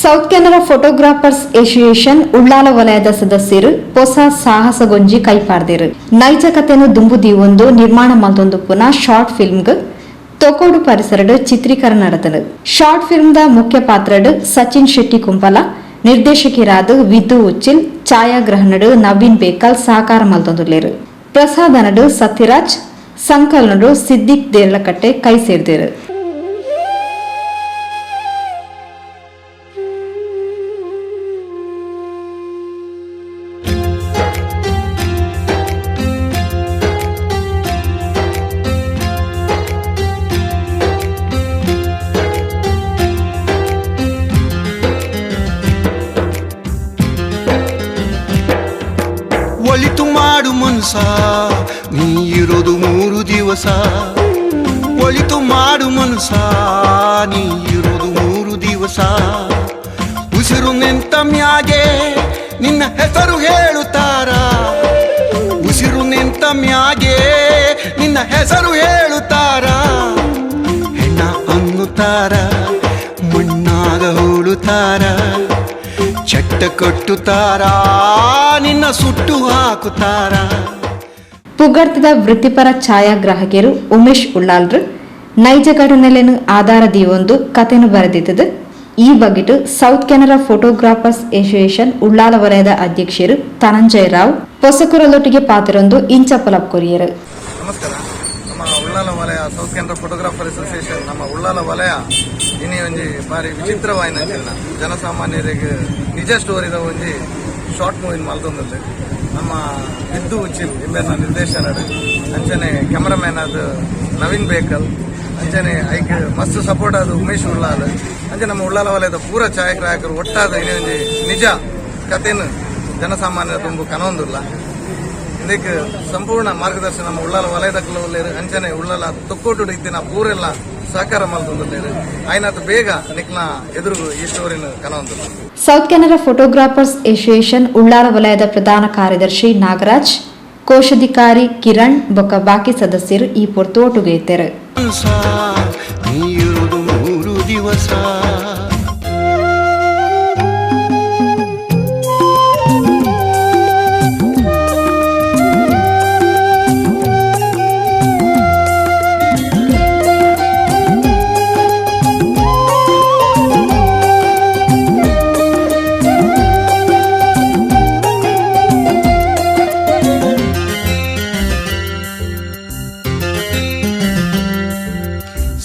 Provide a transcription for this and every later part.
South Canara photographers association Ullal ವಲಯದ ಸದಸ್ಯರು ಹೊಸ ಸಾಹಸಗೊಂಜಿ ಕೈಪಾರ್ದಿರು. ನೈಜ ಕಥೆಯನ್ನು ದುಂಬುದೀವೊಂದು ನಿರ್ಮಾಣ ಮಲ್ತೊಂದು ಪುನಃ ಶಾರ್ಟ್ ಫಿಲ್ಮ್ಗ್ ತೊಕೋಡು ಪರಿಸರಡ್ ಚಿತ್ರೀಕರಣ ನಡೆದನು. ಶಾರ್ಟ್ ಫಿಲ್ಮ್ದ ಮುಖ್ಯ ಪಾತ್ರಡ್ ಸಚಿನ್ ಶೆಟ್ಟಿ ಕುಂಪಲ, ನಿರ್ದೇಶಕಿರಾದ ವಿದ್ದು ಉಚ್ಚಿಲ್, ಛಾಯಾಗ್ರಹಣಡ್ ನವೀನ್ ಬೇಕಲ್ ಸಹಕಾರ ಮಲ್ತೊಂದುಲ್ಲೇರು. ಪ್ರಸಾದನಡ್ ಸತ್ಯರಾಜ್, ಸಂಕಲನಡು ಸಿದ್ದಿಕ್ ದೇರ್ಲಕಟ್ಟೆ ಕೈ ಸೇರ್ದಿರು. ಒಳಿತು ಮಾಡು ಮನ್ಸ ನೀ ಇರೋದು 3 ದಿವಸ. ಒಳಿತು ಮಾಡು ಮನ್ಸ ನೀ ಇರೋದು 3 ದಿವಸ. ಉಸಿರು ನಿಂತ ಮ್ಯಾಗೆ ನಿನ್ನ ಹೆಸರು ಹೇಳುತ್ತಾರ. ಉಸಿರು ನಿಂತ ಮ್ಯಾಗೆ ನಿನ್ನ ಹೆಸರು ಹೇಳುತ್ತಾರ. ಹೆಣ್ಣ ಅನ್ನುತ್ತಾರ, ಮಣ್ಣಾಗ ಹೋಳುತ್ತಾರ, ಚಟ್ಟ ಕಟ್ಟುತ್ತಾರ, ನಿನ್ನ ಸುಟ್ಟು ಹಾಕುತ್ತಾರ. ಪುಗಡ್ತದ ವೃತ್ತಿಪರ ಛಾಯಾಗ್ರಾಹಕರು ಉಮೇಶ್ ಉಳ್ಳಾಲ್ರು ನೈಜ ಘಟನೆಯನ್ನು ಆಧಾರದೀವೊಂದು ಕಥೆನು ಬರೆದಿದ್ದದು. ಈ ಬಗೆಟ್ south Canara photographers association Ullal ವಲಯದ ಅಧ್ಯಕ್ಷರು ಧನಂಜಯ ರಾವ್ ಹೊಸಕುರಲೊಟ್ಟಿಗೆ ಪಾತ್ರರೊಂದು ಇಂಚಪಲಪ್ ಕೊರಿಯರು. ನಮಸ್ಕಾರ. ನಮ್ಮ ಉಳ್ಳಾಲ ವಲಯ ಸೌತ್ ಕೆನರಾ ಫೋಟೋಗ್ರಾಫರ್ ಅಸೋಸಿಯೇಷನ್ ನಮ್ಮ ಉಳ್ಳಾಲ ವಲಯ ಇನಿ ಒಂಜಿ ಬಾರಿ ವಿಚಿತ್ರವಾಯಿನ ಜನಸಾಮಾನ್ಯರಿಗೆ ನಿಜ ಸ್ಟೋರಿದ ಒಂಜಿ ಶಾರ್ಟ್ ಮೂವಿ ಮಲ್ತೊಂದು. ನಮ್ಮ ವಿದ್ದು ಉಚ್ಚಿಲ್ ಇಂಬೆರ್ನ ನಿರ್ದೇಶನಡ್, ಅಂಚನೆ ಕ್ಯಾಮರಾಮ್ಯಾನ್ ಆದ ನವೀನ್ ಬೇಕಲ್, ಅಂಚನೆ ಐಕ್ ಮಸ್ತ್ ಸಪೋರ್ಟ್ ಆದ ಉಮೇಶ್ ಉಳ್ಳಾಲ್, ಅಂಚೆ ನಮ್ಮ ಉಳ್ಳಾಲ ವಲಯದ ಪೂರ ಛಾಯಾಗ್ರಾಹಕರು ಒಟ್ಟಾದ ಇನಿ ಒಂಜಿ ನಿಜ ಕಥೆನು ಜನಸಾಮಾನ್ಯರ ತುಂಬು ಕನೊಂದಿಲ್ಲ. ಇದಕ್ಕೆ ಸಂಪೂರ್ಣ ಮಾರ್ಗದರ್ಶನ ನಮ್ಮ ಉಳ್ಳಾಲ ವಲಯದ ಕೆಲವು ಅಂಚನೆ ಉಳ್ಳಾಲ ತೊಕ್ಕೋಟು ಇತ್ತಿನ ಪೂರೆಲ್ಲ ಸಹಕಾರ ಮಲ್ತೊಂದಿದ್ದೇವೆ. ಆಯ್ನಾತು ಬೇಗ ನಿಕ್ನ ಎದುರು ಈ ಸ್ಟೋರಿನ ಕನೊಂದಿಲ್ಲ. South Canara photographers association Ullal ವಲಯದ ಪ್ರಧಾನ ಕಾರ್ಯದರ್ಶಿ ನಾಗರಾಜ್, ಕೋಶಾಧಿಕಾರಿ ಕಿರಣ್ ಬೊಕ್ಕ ಬಾಕಿ ಸದಸ್ಯರು ಈ ಪೊರ್ತು ಒಟ್ಟುಗೆ ಇದ್ದರು.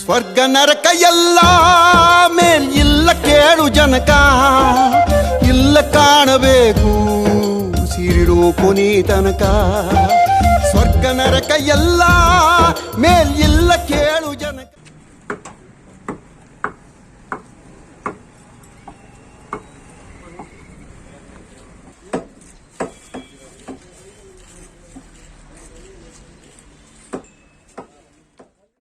ಸ್ವರ್ಗ ನರಕ ಎಲ್ಲ ಮೇಲ್ ಇಲ್ಲ ಕೇಳು ಜನಕ, ಇಲ್ಲ ಕಾಣಬೇಕು ಸಿರಿರೋ ಕೊನೆ ತನಕ. ಸ್ವರ್ಗ ನರಕ ಎಲ್ಲ ಮೇಲ್ ಇಲ್ಲ ಕೇಳು ಜನಕ.